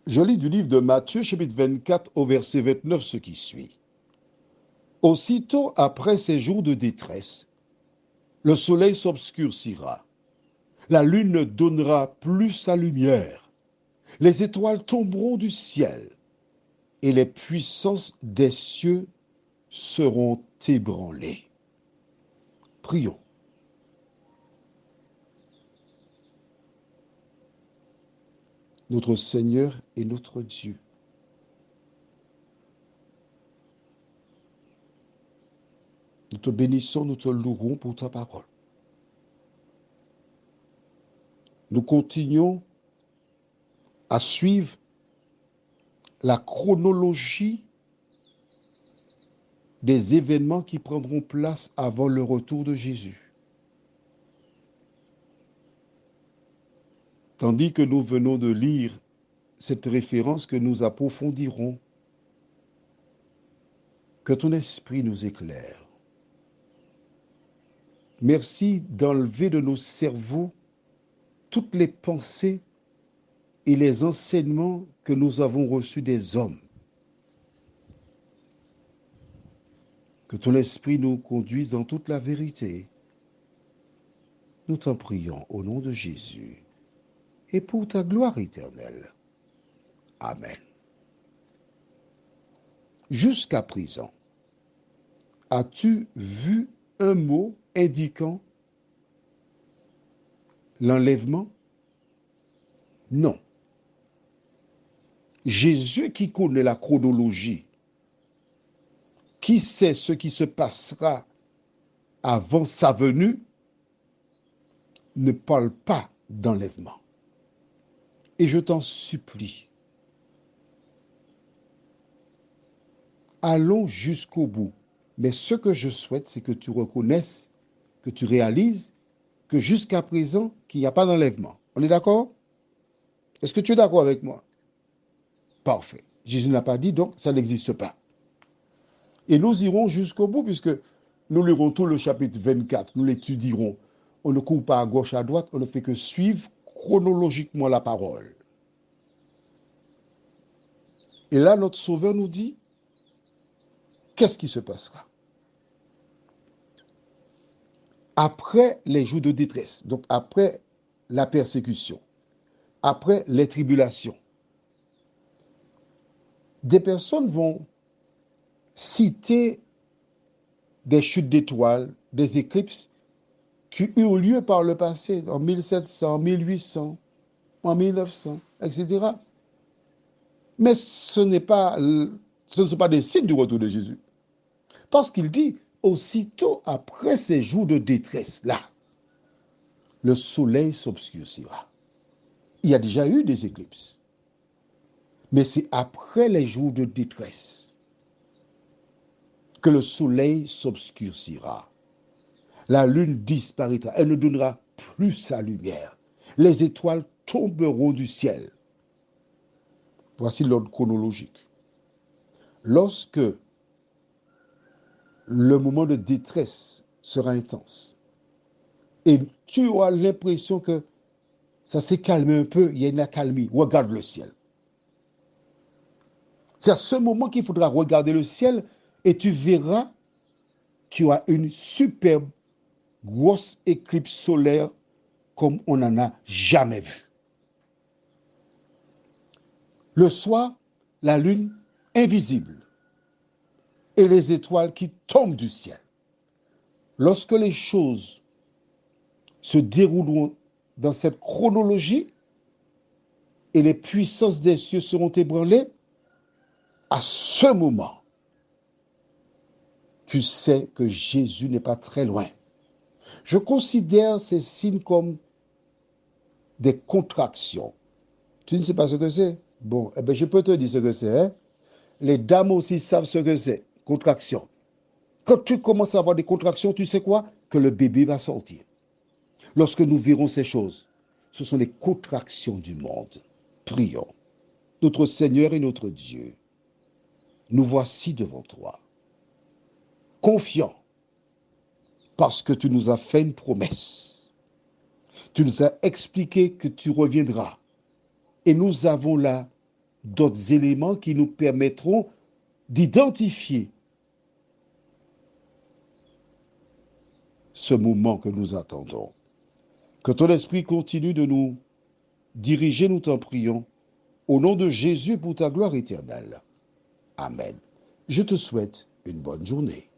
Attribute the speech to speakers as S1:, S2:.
S1: Je lis du livre de Matthieu, chapitre 24, au verset 29, ce qui suit. Aussitôt après ces jours de détresse, le soleil s'obscurcira, la lune ne donnera plus sa lumière, les étoiles tomberont du ciel, et les puissances des cieux seront ébranlées. Prions. Notre Seigneur et notre Dieu, nous te bénissons, nous te louerons pour ta parole. Nous continuons à suivre la chronologie des événements qui prendront place avant le retour de Jésus. Tandis que nous venons de lire cette référence que nous approfondirons, que ton esprit nous éclaire. Merci d'enlever de nos cerveaux toutes les pensées et les enseignements que nous avons reçus des hommes. Que ton esprit nous conduise dans toute la vérité. Nous t'en prions au nom de Jésus et pour ta gloire éternelle. Amen. Jusqu'à présent, as-tu vu un mot indiquant l'enlèvement? Non. Jésus qui connaît la chronologie, qui sait ce qui se passera avant sa venue, ne parle pas d'enlèvement. Et je t'en supplie, allons jusqu'au bout. Mais ce que je souhaite, c'est que tu reconnaisses, que tu réalises que jusqu'à présent, qu'il n'y a pas d'enlèvement. On est d'accord? Est-ce que tu es d'accord avec moi? Parfait. Jésus n'a pas dit, donc ça n'existe pas. Et nous irons jusqu'au bout, puisque nous lirons tout le chapitre 24, nous l'étudierons. On ne court pas à gauche, à droite, on ne fait que suivre chronologiquement la parole. Et là, notre Sauveur nous dit, qu'est-ce qui se passera? Après les jours de détresse, donc après la persécution, après les tribulations, des personnes vont citer des chutes d'étoiles, des éclipses qui eurent lieu par le passé, en 1700, 1800, en 1900, etc. Mais ce ne sont pas des signes du retour de Jésus. Parce qu'il dit, aussitôt après ces jours de détresse-là, le soleil s'obscurcira. Il y a déjà eu des éclipses. Mais c'est après les jours de détresse que le soleil s'obscurcira. La lune disparaîtra, elle ne donnera plus sa lumière. Les étoiles tomberont du ciel. Voici l'ordre chronologique. Lorsque le moment de détresse sera intense et tu auras l'impression que ça s'est calmé un peu, il y a une accalmie, regarde le ciel. C'est à ce moment qu'il faudra regarder le ciel et tu verras qu'il y aura une superbe grosse éclipse solaire comme on n'en a jamais vu. Le soir, la lune invisible et les étoiles qui tombent du ciel. Lorsque les choses se dérouleront dans cette chronologie et les puissances des cieux seront ébranlées, à ce moment, tu sais que Jésus n'est pas très loin. Je considère ces signes comme des contractions. Tu ne sais pas ce que c'est? Bon, eh bien, je peux te dire ce que c'est. Hein? Les dames aussi savent ce que c'est. Contraction. Quand tu commences à avoir des contractions, tu sais quoi? Que le bébé va sortir. Lorsque nous verrons ces choses, ce sont les contractions du monde. Prions. Notre Seigneur et notre Dieu, nous voici devant toi, confiants, parce que tu nous as fait une promesse. Tu nous as expliqué que tu reviendras. Et nous avons là d'autres éléments qui nous permettront d'identifier ce moment que nous attendons. Que ton esprit continue de nous diriger, nous t'en prions, au nom de Jésus pour ta gloire éternelle. Amen. Je te souhaite une bonne journée.